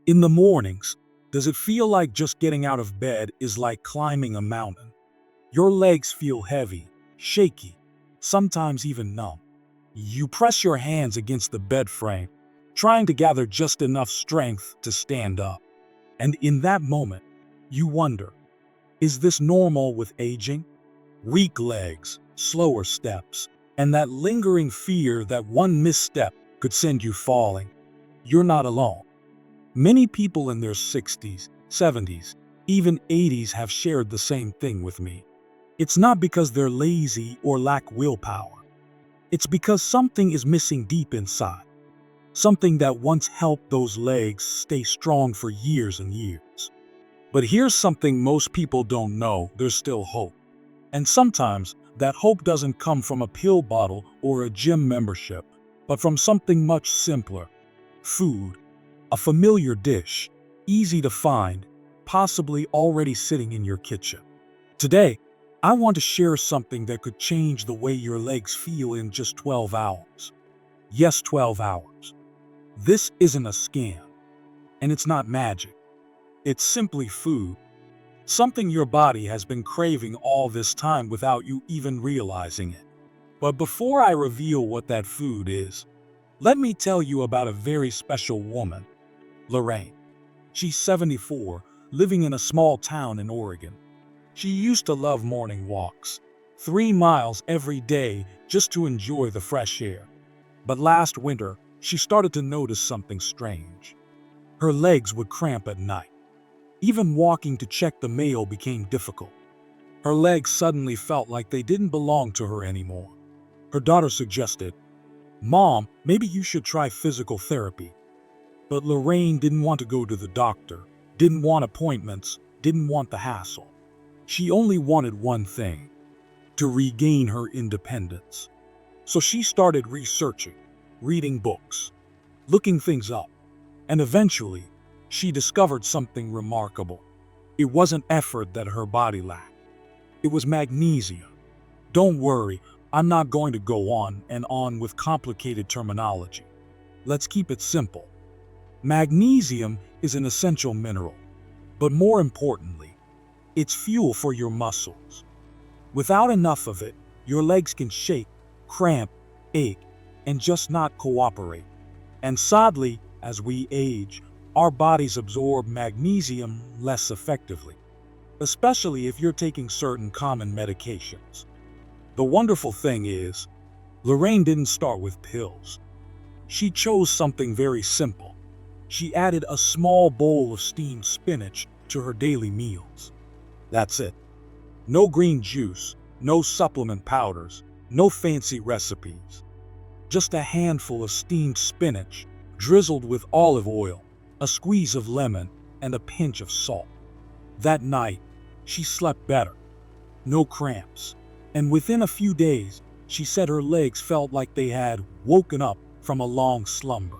In the mornings, does it feel like just getting out of bed is like climbing a mountain? Your legs feel heavy, shaky, sometimes even numb. You press your hands against the bed frame, trying to gather just enough strength to stand up. And in that moment, you wonder, is this normal with aging? Weak legs, slower steps, and that lingering fear that one misstep could send you falling. You're not alone. Many people in their 60s, 70s, even 80s have shared the same thing with me. It's not because they're lazy or lack willpower. It's because something is missing deep inside. Something that once helped those legs stay strong for years and years. But here's something most people don't know: there's still hope. And sometimes that hope doesn't come from a pill bottle or a gym membership, but from something much simpler: food. A familiar dish, easy to find, possibly already sitting in your kitchen. Today, I want to share something that could change the way your legs feel in just 12 hours. Yes, 12 hours. This isn't a scam, and it's not magic. It's simply food. Something your body has been craving all this time without you even realizing it. But before I reveal what that food is, let me tell you about a very special woman, Lorraine. She's 74, living in a small town in Oregon. She used to love morning walks, 3 miles every day just to enjoy the fresh air. But last winter, she started to notice something strange. Her legs would cramp at night. Even walking to check the mail became difficult. Her legs suddenly felt like they didn't belong to her anymore. Her daughter suggested, "Mom, maybe you should try physical therapy." But Lorraine didn't want to go to the doctor, didn't want appointments, didn't want the hassle. She only wanted one thing: to regain her independence. So she started researching, reading books, looking things up, and eventually, she discovered something remarkable. It wasn't effort that her body lacked. It was magnesium. Don't worry, I'm not going to go on and on with complicated terminology. Let's keep it simple. Magnesium is an essential mineral, but more importantly, it's fuel for your muscles. Without enough of it, your legs can shake, cramp, ache, and just not cooperate. And sadly, as we age, our bodies absorb magnesium less effectively, especially if you're taking certain common medications. The wonderful thing is, Lorraine didn't start with pills. She chose something very simple. She added a small bowl of steamed spinach to her daily meals. That's it. No green juice, no supplement powders, no fancy recipes. Just a handful of steamed spinach, drizzled with olive oil, a squeeze of lemon, and a pinch of salt. That night, she slept better. No cramps. And within a few days, she said her legs felt like they had woken up from a long slumber.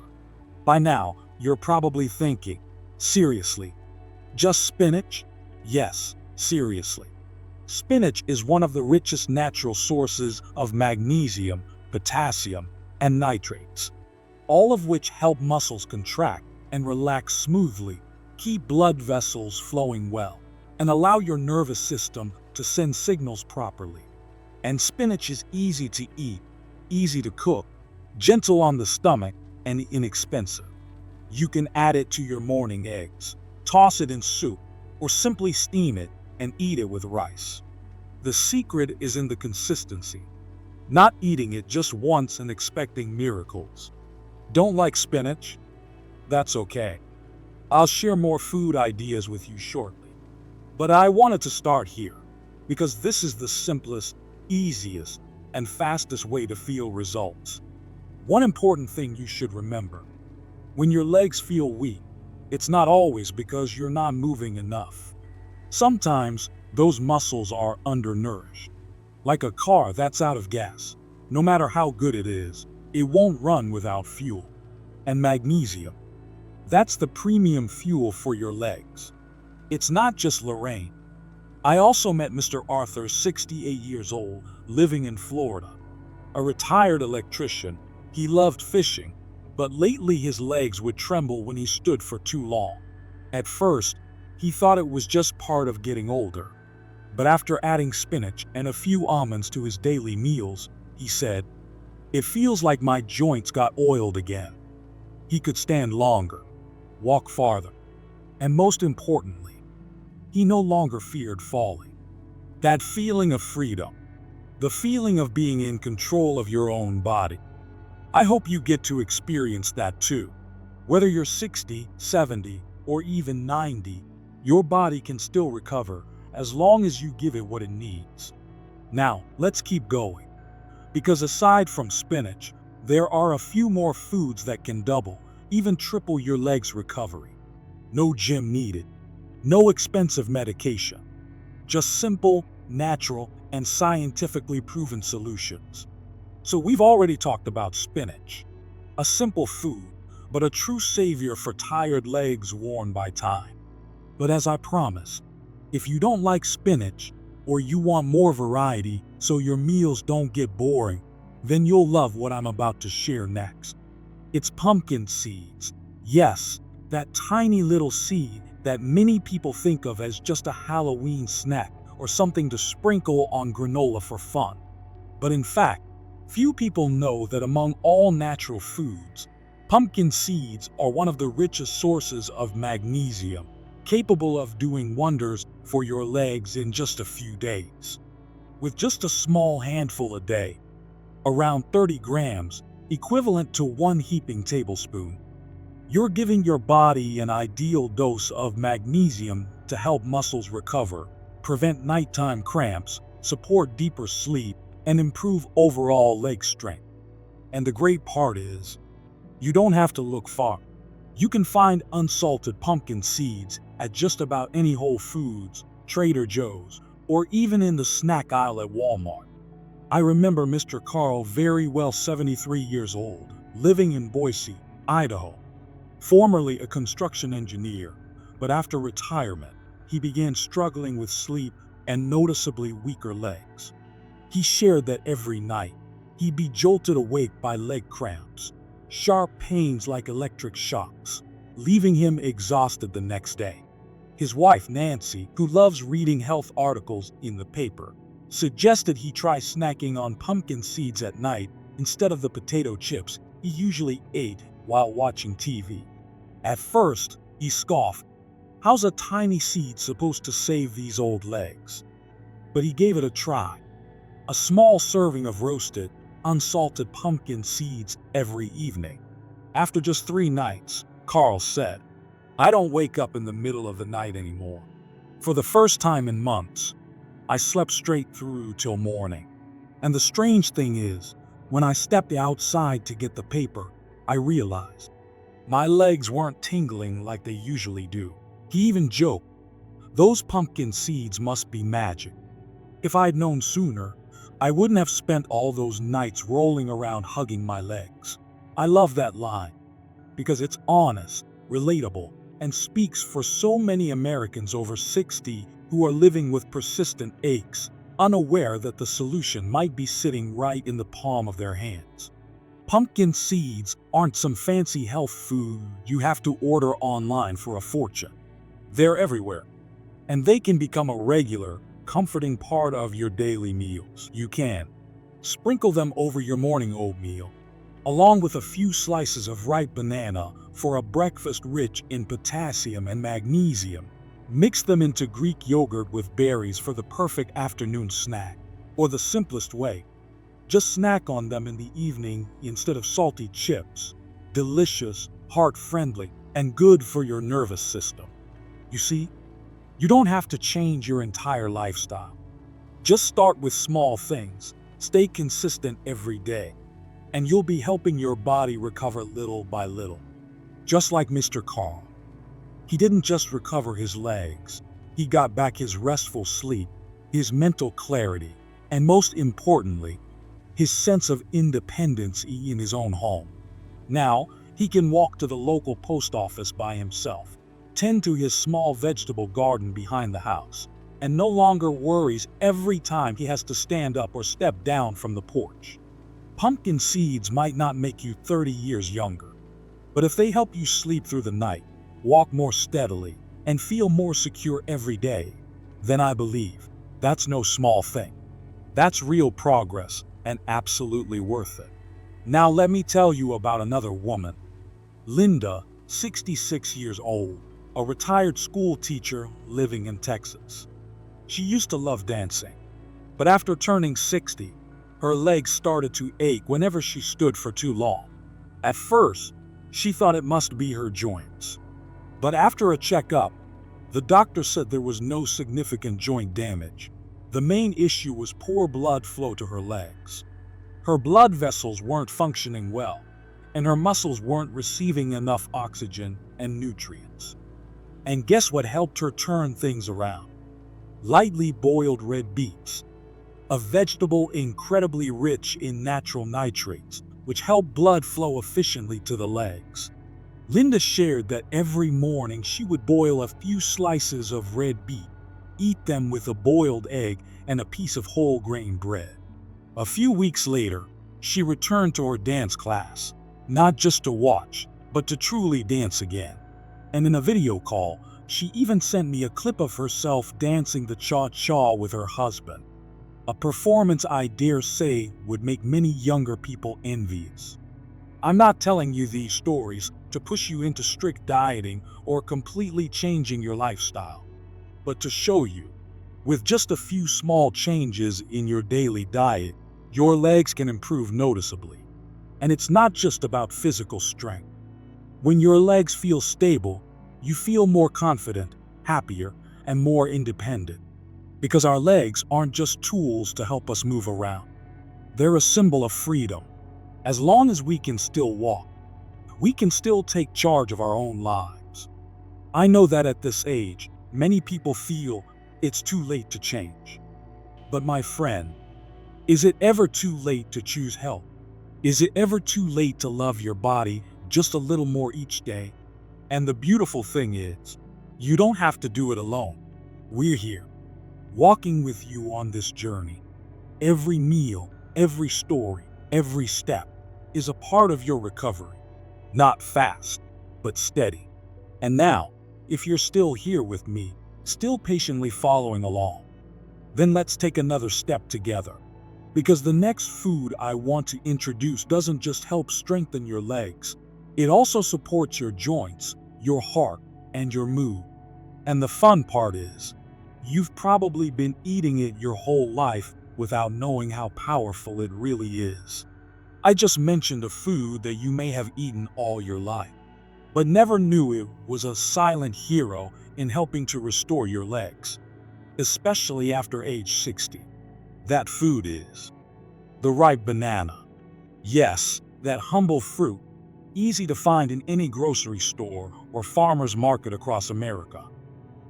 By now, you're probably thinking, seriously, just spinach? Yes, seriously. Spinach is one of the richest natural sources of magnesium, potassium, and nitrates, all of which help muscles contract and relax smoothly, keep blood vessels flowing well, and allow your nervous system to send signals properly. And spinach is easy to eat, easy to cook, gentle on the stomach, and inexpensive. You can add it to your morning eggs, toss it in soup, or simply steam it and eat it with rice. The secret is in the consistency, not eating it just once and expecting miracles. Don't like spinach? That's okay. I'll share more food ideas with you shortly. But I wanted to start here, because this is the simplest, easiest, and fastest way to feel results. One important thing you should remember: when your legs feel weak, it's not always because you're not moving enough. Sometimes those muscles are undernourished. Like a car that's out of gas. No matter how good it is, it won't run without fuel. And magnesium, that's the premium fuel for your legs. It's not just Lorraine. I also met Mr. Arthur, 68 years old, living in Florida. A retired electrician, he loved fishing, but lately his legs would tremble when he stood for too long. At first, he thought it was just part of getting older. But after adding spinach and a few almonds to his daily meals, he said, "It feels like my joints got oiled again." He could stand longer, walk farther, and most importantly, he no longer feared falling. That feeling of freedom, the feeling of being in control of your own body. I hope you get to experience that too. Whether you're 60, 70, or even 90, your body can still recover as long as you give it what it needs. Now, let's keep going. Because aside from spinach, there are a few more foods that can double, even triple your leg's recovery. No gym needed. No expensive medication. Just simple, natural, and scientifically proven solutions. So we've already talked about spinach. A simple food, but a true savior for tired legs worn by time. But as I promised, if you don't like spinach, or you want more variety so your meals don't get boring, then you'll love what I'm about to share next. It's pumpkin seeds. Yes, that tiny little seed that many people think of as just a Halloween snack or something to sprinkle on granola for fun. But in fact, few people know that among all natural foods, pumpkin seeds are one of the richest sources of magnesium, capable of doing wonders for your legs in just a few days. With just a small handful a day, around 30 grams, equivalent to 1 heaping tablespoon, you're giving your body an ideal dose of magnesium to help muscles recover, prevent nighttime cramps, support deeper sleep, and improve overall leg strength. And the great part is, you don't have to look far. You can find unsalted pumpkin seeds at just about any Whole Foods, Trader Joe's, or even in the snack aisle at Walmart. I remember Mr. Carl very well, 73 years old, living in Boise, Idaho. Formerly a construction engineer, but after retirement, he began struggling with sleep and noticeably weaker legs. He shared that every night, he'd be jolted awake by leg cramps, sharp pains like electric shocks, leaving him exhausted the next day. His wife, Nancy, who loves reading health articles in the paper, suggested he try snacking on pumpkin seeds at night instead of the potato chips he usually ate while watching TV. At first, he scoffed. How's a tiny seed supposed to save these old legs? But he gave it a try. A small serving of roasted, unsalted pumpkin seeds every evening. After just 3 nights, Carl said, "I don't wake up in the middle of the night anymore. For the first time in months, I slept straight through till morning. And the strange thing is, when I stepped outside to get the paper, I realized my legs weren't tingling like they usually do." He even joked, "Those pumpkin seeds must be magic. If I'd known sooner, I wouldn't have spent all those nights rolling around hugging my legs." I love that line because it's honest, relatable, and speaks for so many Americans over 60 who are living with persistent aches, unaware that the solution might be sitting right in the palm of their hands. Pumpkin seeds aren't some fancy health food you have to order online for a fortune. They're everywhere, and they can become a regular, comforting part of your daily meals. You can sprinkle them over your morning oatmeal, along with a few slices of ripe banana for a breakfast rich in potassium and magnesium. Mix them into Greek yogurt with berries for the perfect afternoon snack. Or the simplest way, just snack on them in the evening instead of salty chips. Delicious, heart-friendly, and good for your nervous system. You see, you don't have to change your entire lifestyle. Just start with small things, stay consistent every day, and you'll be helping your body recover little by little. Just like Mr. Carl. He didn't just recover his legs, he got back his restful sleep, his mental clarity, and most importantly, his sense of independence in his own home. Now, he can walk to the local post office by himself, tend to his small vegetable garden behind the house, and no longer worries every time he has to stand up or step down from the porch. Pumpkin seeds might not make you 30 years younger, But if they help you sleep through the night, walk more steadily, and feel more secure every day, then I believe that's no small thing. That's real progress and absolutely worth it. Now let me tell you about another woman. Linda, 66 years old, a retired school teacher living in Texas. She used to love dancing, but after turning 60, her legs started to ache whenever she stood for too long. At first, she thought it must be her joints. But after a checkup, the doctor said there was no significant joint damage. The main issue was poor blood flow to her legs. Her blood vessels weren't functioning well, and her muscles weren't receiving enough oxygen and nutrients. And guess what helped her turn things around? Lightly boiled red beets, a vegetable incredibly rich in natural nitrates, which help blood flow efficiently to the legs. Linda shared that every morning she would boil a few slices of red beet, eat them with a boiled egg and a piece of whole grain bread. A few weeks later, she returned to her dance class, not just to watch, but to truly dance again. And in a video call, she even sent me a clip of herself dancing the cha-cha with her husband. A performance I dare say would make many younger people envious. I'm not telling you these stories to push you into strict dieting or completely changing your lifestyle, but to show you, with just a few small changes in your daily diet, your legs can improve noticeably. And it's not just about physical strength. When your legs feel stable, you feel more confident, happier, and more independent. Because our legs aren't just tools to help us move around. They're a symbol of freedom. As long as we can still walk, we can still take charge of our own lives. I know that at this age, many people feel it's too late to change. But my friend, is it ever too late to choose health? Is it ever too late to love your body just a little more each day? And the beautiful thing is, you don't have to do it alone. We're here, walking with you on this journey. Every meal, every story, every step is a part of your recovery. Not fast, but steady. And now, if you're still here with me, still patiently following along, then let's take another step together. Because the next food I want to introduce doesn't just help strengthen your legs, it also supports your joints, your heart, and your mood. And the fun part is, you've probably been eating it your whole life without knowing how powerful it really is. I just mentioned a food that you may have eaten all your life, but never knew it was a silent hero in helping to restore your legs, especially after age 60. That food is the ripe banana. Yes, that humble fruit, easy to find in any grocery store or farmer's market across America.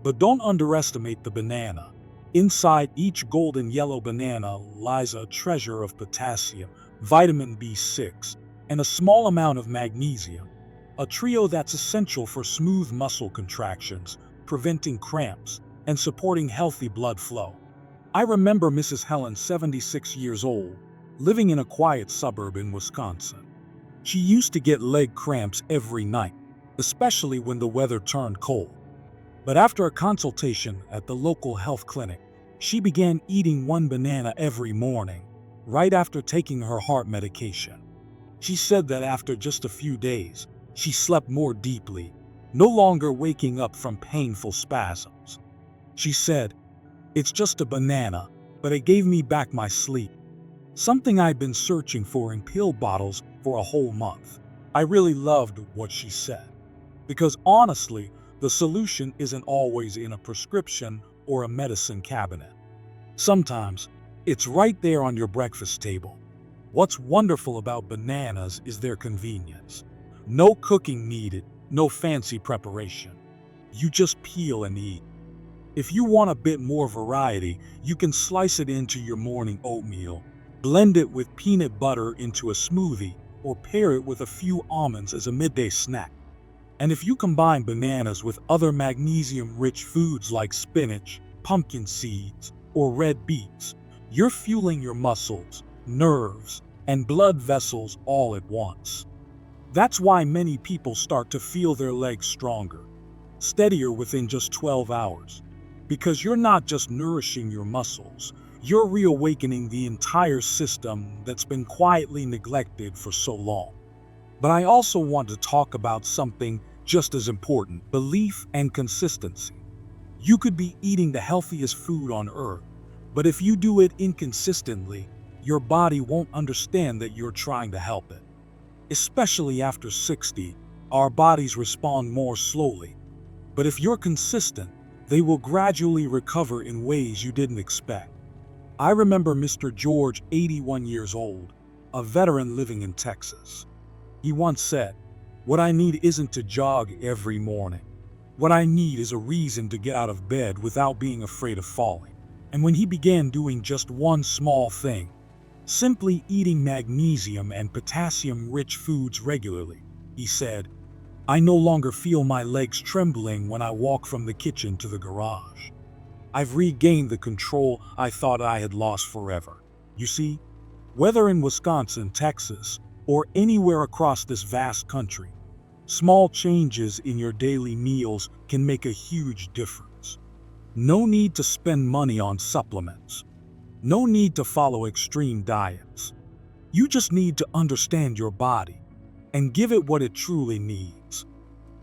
But don't underestimate the banana. Inside each golden yellow banana lies a treasure of potassium, vitamin B6, and a small amount of magnesium, a trio that's essential for smooth muscle contractions, preventing cramps, and supporting healthy blood flow. I remember Mrs. Helen, 76 years old, living in a quiet suburb in Wisconsin. She used to get leg cramps every night, especially when the weather turned cold. But after a consultation at the local health clinic, she began eating one banana every morning, right after taking her heart medication. She said that after just a few days, she slept more deeply, no longer waking up from painful spasms. She said, "It's just a banana, but it gave me back my sleep. Something I'd been searching for in pill bottles for a whole month." I really loved what she said. Because honestly, the solution isn't always in a prescription or a medicine cabinet. Sometimes, it's right there on your breakfast table. What's wonderful about bananas is their convenience. No cooking needed, no fancy preparation. You just peel and eat. If you want a bit more variety, you can slice it into your morning oatmeal, blend it with peanut butter into a smoothie, or pair it with a few almonds as a midday snack. And if you combine bananas with other magnesium-rich foods like spinach, pumpkin seeds, or red beets, you're fueling your muscles, nerves, and blood vessels all at once. That's why many people start to feel their legs stronger, steadier within just 12 hours. Because you're not just nourishing your muscles, you're reawakening the entire system that's been quietly neglected for so long. But I also want to talk about something just as important: belief and consistency. You could be eating the healthiest food on earth, but if you do it inconsistently, your body won't understand that you're trying to help it. Especially after 60, our bodies respond more slowly. But if you're consistent, they will gradually recover in ways you didn't expect. I remember Mr. George, 81 years old, a veteran living in Texas. He once said, "What I need isn't to jog every morning. What I need is a reason to get out of bed without being afraid of falling." And when he began doing just one small thing, simply eating magnesium and potassium-rich foods regularly, he said, "I no longer feel my legs trembling when I walk from the kitchen to the garage. I've regained the control I thought I had lost forever." You see, whether in Wisconsin, Texas, or anywhere across this vast country, small changes in your daily meals can make a huge difference. No need to spend money on supplements. No need to follow extreme diets. You just need to understand your body and give it what it truly needs.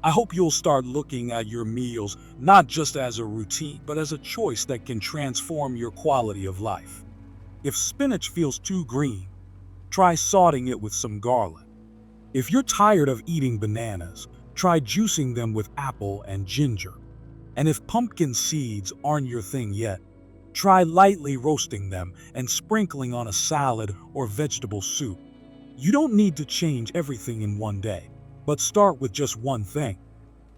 I hope you'll start looking at your meals not just as a routine, but as a choice that can transform your quality of life. If spinach feels too green, try sauteing it with some garlic. If you're tired of eating bananas, try juicing them with apple and ginger. And if pumpkin seeds aren't your thing yet, try lightly roasting them and sprinkling on a salad or vegetable soup. You don't need to change everything in one day, but start with just one thing: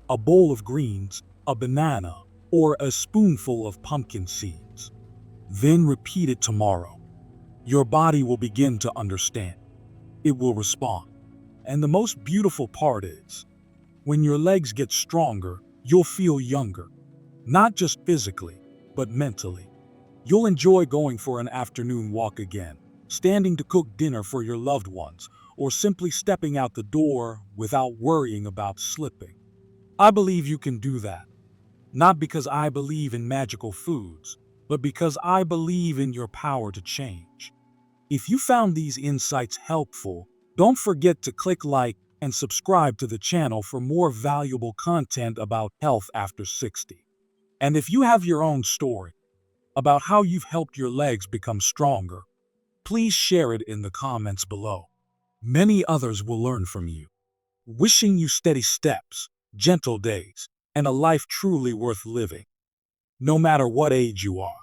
a bowl of greens, a banana, or a spoonful of pumpkin seeds. Then repeat it tomorrow. Your body will begin to understand. It will respond. And the most beautiful part is, when your legs get stronger, you'll feel younger. Not just physically, but mentally. You'll enjoy going for an afternoon walk again, standing to cook dinner for your loved ones, or simply stepping out the door without worrying about slipping. I believe you can do that. Not because I believe in magical foods, but because I believe in your power to change. If you found these insights helpful, don't forget to click like and subscribe to the channel for more valuable content about health after 60. And if you have your own story about how you've helped your legs become stronger, please share it in the comments below. Many others will learn from you. Wishing you steady steps, gentle days, and a life truly worth living, no matter what age you are.